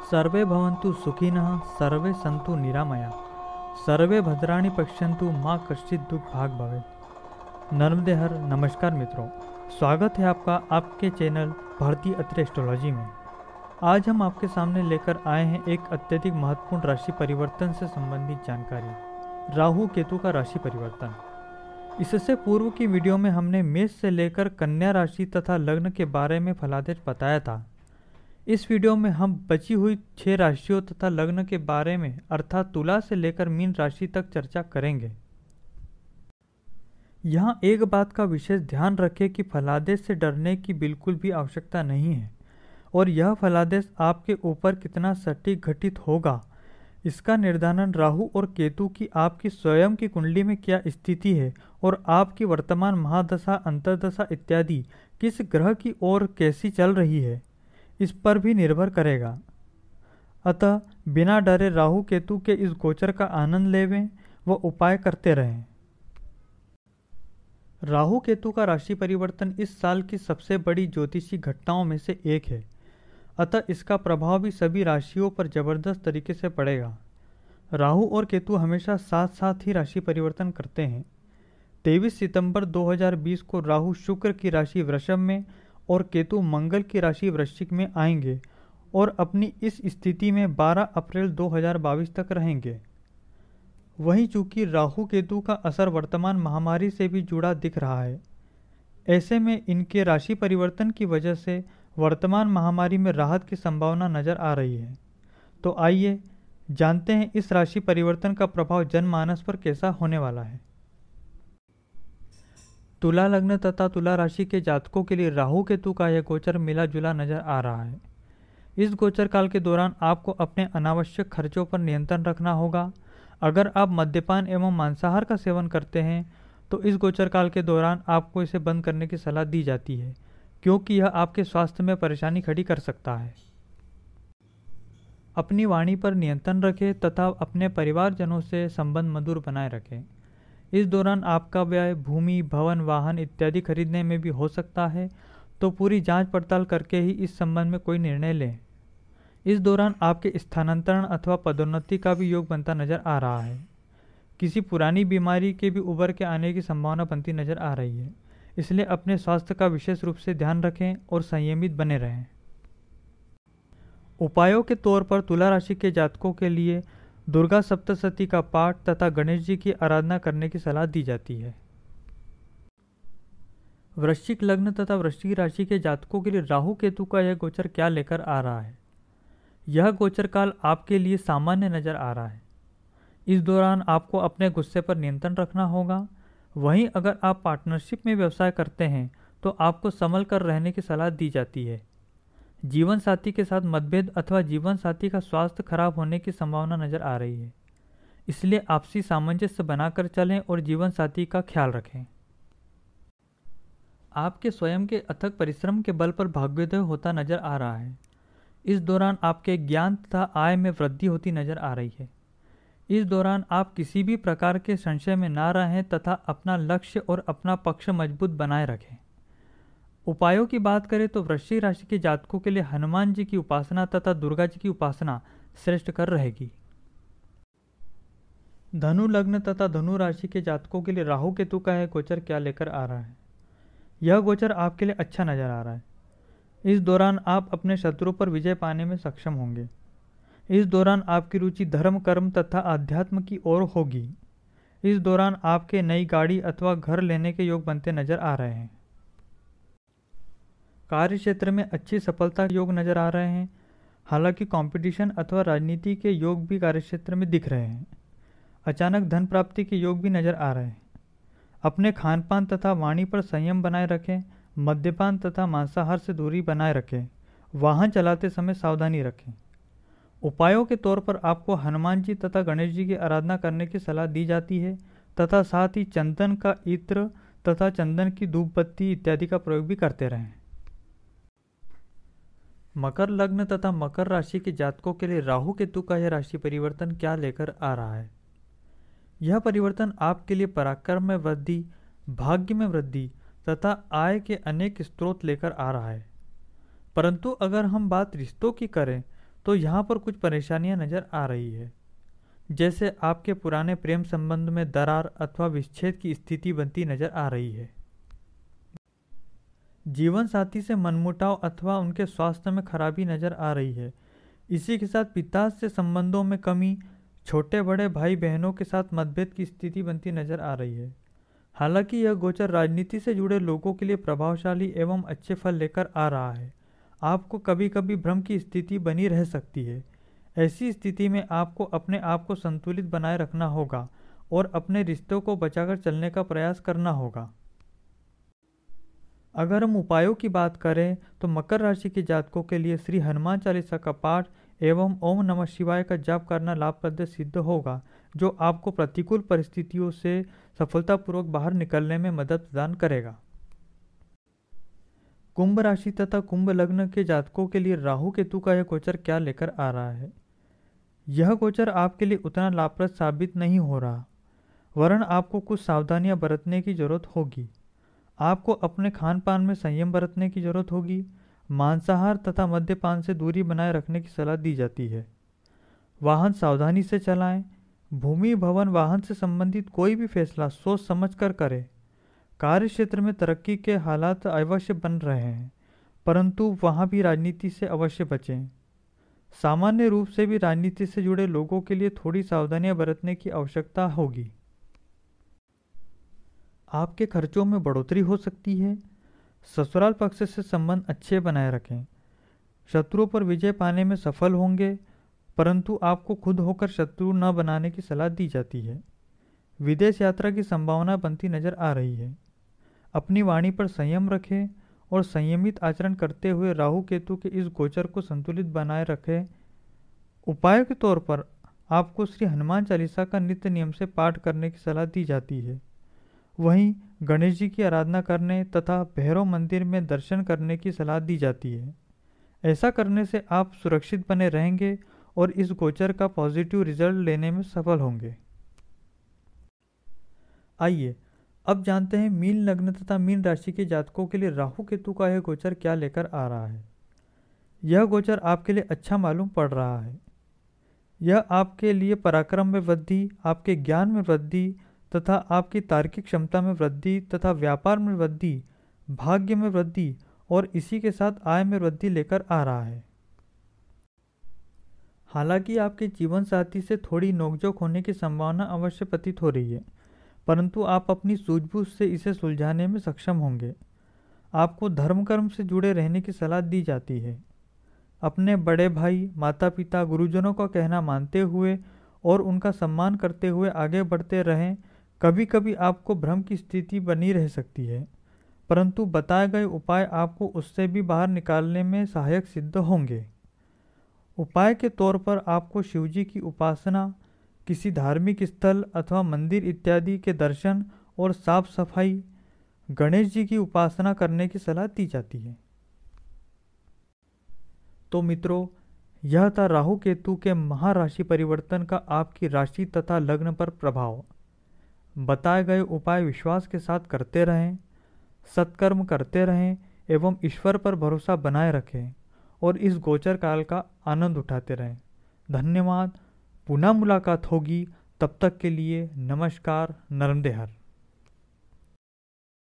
सर्वे भवन्तु सुखिनः सर्वे सन्तु निरामया सर्वे भद्राणि पश्यन्तु माँ कश्चित् दुख भाग भवेत्। नर्मदे हर। नमस्कार मित्रों, स्वागत है आपका आपके चैनल भारतीय अत्रि एस्ट्रोलॉजी में। आज हम आपके सामने लेकर आए हैं एक अत्यधिक महत्वपूर्ण राशि परिवर्तन से संबंधित जानकारी, राहु केतु का राशि परिवर्तन। इससे पूर्व की वीडियो में हमने मेष से लेकर कन्या राशि तथा लग्न के बारे में फलादेश बताया था। इस वीडियो में हम बची हुई 6 राशियों तथा लग्न के बारे में अर्थात तुला से लेकर मीन राशि तक चर्चा करेंगे। यहाँ एक बात का विशेष ध्यान रखें कि फलादेश से डरने की बिल्कुल भी आवश्यकता नहीं है और यह फलादेश आपके ऊपर कितना सटीक घटित होगा इसका निर्धारण राहु और केतु की आपकी स्वयं की कुंडली में क्या स्थिति है और आपकी वर्तमान महादशा, अंतर्दशा इत्यादि किस ग्रह की ओर कैसी चल रही है इस पर भी निर्भर करेगा। अतः बिना डरे राहु केतु के इस गोचर का आनंद लेवें व उपाय करते रहें। राहु केतु का राशि परिवर्तन इस साल की सबसे बड़ी ज्योतिषी घटनाओं में से एक है, अतः इसका प्रभाव भी सभी राशियों पर जबरदस्त तरीके से पड़ेगा। राहु और केतु हमेशा साथ साथ ही राशि परिवर्तन करते हैं। 23 सितंबर 2020 को राहु शुक्र की राशि वृषभ में और केतु मंगल की राशि वृश्चिक में आएंगे और अपनी इस स्थिति में 12 अप्रैल 2022 तक रहेंगे। वहीं चूंकि राहु केतु का असर वर्तमान महामारी से भी जुड़ा दिख रहा है, ऐसे में इनके राशि परिवर्तन की वजह से वर्तमान महामारी में राहत की संभावना नजर आ रही है। तो आइए जानते हैं इस राशि परिवर्तन का प्रभाव जनमानस पर कैसा होने वाला है। तुला लग्न तथा तुला राशि के जातकों के लिए राहु केतु का यह गोचर मिला जुला नजर आ रहा है। इस गोचर काल के दौरान आपको अपने अनावश्यक खर्चों पर नियंत्रण रखना होगा। अगर आप मद्यपान एवं मांसाहार का सेवन करते हैं तो इस गोचर काल के दौरान आपको इसे बंद करने की सलाह दी जाती है, क्योंकि यह आपके स्वास्थ्य में परेशानी खड़ी कर सकता है। अपनी वाणी पर नियंत्रण रखें तथा अपने परिवारजनों से संबंध मधुर बनाए रखें। इस दौरान आपका व्यय भूमि, भवन, वाहन इत्यादि खरीदने में भी हो सकता है, तो पूरी जांच पड़ताल करके ही इस संबंध में कोई निर्णय लें। इस दौरान आपके स्थानांतरण अथवा पदोन्नति का भी योग बनता नजर आ रहा है। किसी पुरानी बीमारी के भी उभर के आने की संभावना बनती नजर आ रही है, इसलिए अपने स्वास्थ्य का विशेष रूप से ध्यान रखें और संयमित बने रहें। उपायों के तौर पर तुला राशि के जातकों के लिए दुर्गा सप्तशती का पाठ तथा गणेश जी की आराधना करने की सलाह दी जाती है। वृश्चिक लग्न तथा वृश्चिक राशि के जातकों के लिए राहु केतु का यह गोचर क्या लेकर आ रहा है। यह गोचर काल आपके लिए सामान्य नजर आ रहा है। इस दौरान आपको अपने गुस्से पर नियंत्रण रखना होगा। वहीं अगर आप पार्टनरशिप में व्यवसाय करते हैं तो आपको संभल कर रहने की सलाह दी जाती है। जीवन साथी के साथ मतभेद अथवा जीवन साथी का स्वास्थ्य खराब होने की संभावना नजर आ रही है, इसलिए आपसी सामंजस्य बनाकर चलें और जीवन साथी का ख्याल रखें। आपके स्वयं के अथक परिश्रम के बल पर भाग्योदय होता नजर आ रहा है। इस दौरान आपके ज्ञान तथा आय में वृद्धि होती नजर आ रही है। इस दौरान आप किसी भी प्रकार के संशय में ना रहें तथा अपना लक्ष्य और अपना पक्ष मजबूत बनाए रखें। उपायों की बात करें तो वृश्चिक राशि के जातकों के लिए हनुमान जी की उपासना तथा दुर्गा जी की उपासना श्रेष्ठ कर रहेगी। धनु लग्न तथा धनु राशि के जातकों के लिए राहु केतु का यह गोचर क्या लेकर आ रहा है। यह गोचर आपके लिए अच्छा नजर आ रहा है। इस दौरान आप अपने शत्रु पर विजय पाने में सक्षम होंगे। इस दौरान आपकी रुचि धर्म, कर्म तथा आध्यात्म की ओर होगी। इस दौरान आपके नई गाड़ी अथवा घर लेने के योग बनते नजर आ रहे हैं। कार्य क्षेत्र में अच्छी सफलता के योग नजर आ रहे हैं। हालांकि कंपटीशन अथवा राजनीति के योग भी कार्य क्षेत्र में दिख रहे हैं। अचानक धन प्राप्ति के योग भी नजर आ रहे हैं। अपने खान पान तथा वाणी पर संयम बनाए रखें। मद्यपान तथा मांसाहार से दूरी बनाए रखें। वाहन चलाते समय सावधानी रखें। उपायों के तौर पर आपको हनुमान जी तथा गणेश जी की आराधना करने की सलाह दी जाती है तथा साथ ही चंदन का इत्र तथा चंदन की धूप बत्ती इत्यादि का प्रयोग भी करते रहें। मकर लग्न तथा मकर राशि के जातकों के लिए राहु केतु का यह राशि परिवर्तन क्या लेकर आ रहा है। यह परिवर्तन आपके लिए पराक्रम में वृद्धि, भाग्य में वृद्धि तथा आय के अनेक स्रोत लेकर आ रहा है। परंतु अगर हम बात रिश्तों की करें तो यहाँ पर कुछ परेशानियाँ नज़र आ रही है, जैसे आपके पुराने प्रेम संबंध में दरार अथवा विच्छेद की स्थिति बनती नज़र आ रही है। जीवन साथी से मनमुटाव अथवा उनके स्वास्थ्य में खराबी नज़र आ रही है। इसी के साथ पिता से संबंधों में कमी, छोटे बड़े भाई बहनों के साथ मतभेद की स्थिति बनती नज़र आ रही है। हालांकि यह गोचर राजनीति से जुड़े लोगों के लिए प्रभावशाली एवं अच्छे फल लेकर आ रहा है। आपको कभी कभी भ्रम की स्थिति बनी रह सकती है। ऐसी स्थिति में आपको अपने आप को संतुलित बनाए रखना होगा और अपने रिश्तों को बचाकर चलने का प्रयास करना होगा। अगर हम उपायों की बात करें तो मकर राशि के जातकों के लिए श्री हनुमान चालीसा का पाठ एवं ओम नमः शिवाय का जाप करना लाभप्रद सिद्ध होगा, जो आपको प्रतिकूल परिस्थितियों से सफलतापूर्वक बाहर निकलने में मदद प्रदान करेगा। कुंभ राशि तथा कुंभ लग्न के जातकों के लिए राहु केतु का यह गोचर क्या लेकर आ रहा है। यह गोचर आपके लिए उतना लाभप्रद साबित नहीं हो रहा, वरन आपको कुछ सावधानियां बरतने की जरूरत होगी। आपको अपने खान पान में संयम बरतने की जरूरत होगी। मांसाहार तथा मद्यपान से दूरी बनाए रखने की सलाह दी जाती है। वाहन सावधानी से चलाएं। भूमि भवन वाहन से संबंधित कोई भी फैसला सोच समझ कर करें। कार्य क्षेत्र में तरक्की के हालात अवश्य बन रहे हैं, परंतु वहां भी राजनीति से अवश्य बचें। सामान्य रूप से भी राजनीति से जुड़े लोगों के लिए थोड़ी सावधानियां बरतने की आवश्यकता होगी। आपके खर्चों में बढ़ोतरी हो सकती है। ससुराल पक्ष से संबंध अच्छे बनाए रखें। शत्रुओं पर विजय पाने में सफल होंगे, परंतु आपको खुद होकर शत्रु न बनाने की सलाह दी जाती है। विदेश यात्रा की संभावना बनती नजर आ रही है। अपनी वाणी पर संयम रखें और संयमित आचरण करते हुए राहु केतु के इस गोचर को संतुलित बनाए रखें। उपाय के तौर पर आपको श्री हनुमान चालीसा का नित्य नियम से पाठ करने की सलाह दी जाती है। वहीं गणेश जी की आराधना करने तथा भैरव मंदिर में दर्शन करने की सलाह दी जाती है। ऐसा करने से आप सुरक्षित बने रहेंगे और इस गोचर का पॉजिटिव रिजल्ट लेने में सफल होंगे। आइए अब जानते हैं मीन लग्न तथा मीन राशि के जातकों के लिए राहु केतु का यह गोचर क्या लेकर आ रहा है। यह गोचर आपके लिए अच्छा मालूम पड़ रहा है। यह आपके लिए पराक्रम में वृद्धि, आपके ज्ञान में वृद्धि तथा आपकी तार्किक क्षमता में वृद्धि तथा व्यापार में वृद्धि, भाग्य में वृद्धि और इसी के साथ आय में वृद्धि लेकर आ रहा है। हालांकि आपके जीवन साथी से थोड़ी नोकझोंक होने की संभावना अवश्य प्रतीत हो रही है, परंतु आप अपनी सूझबूझ से इसे सुलझाने में सक्षम होंगे। आपको धर्म कर्म से जुड़े रहने की सलाह दी जाती है। अपने बड़े भाई, माता पिता, गुरुजनों का कहना मानते हुए और उनका सम्मान करते हुए आगे बढ़ते रहें। कभी कभी आपको भ्रम की स्थिति बनी रह सकती है, परंतु बताए गए उपाय आपको उससे भी बाहर निकालने में सहायक सिद्ध होंगे। उपाय के तौर पर आपको शिवजी की उपासना, किसी धार्मिक स्थल अथवा मंदिर इत्यादि के दर्शन और साफ सफाई, गणेश जी की उपासना करने की सलाह दी जाती है। तो मित्रों, यह था राहु केतु के महाराशि परिवर्तन का आपकी राशि तथा लग्न पर प्रभाव। बताए गए उपाय विश्वास के साथ करते रहें, सत्कर्म करते रहें एवं ईश्वर पर भरोसा बनाए रखें और इस गोचर काल का आनंद उठाते रहें। धन्यवाद। पुनः मुलाकात होगी, तब तक के लिए नमस्कार। नर्मदे हर।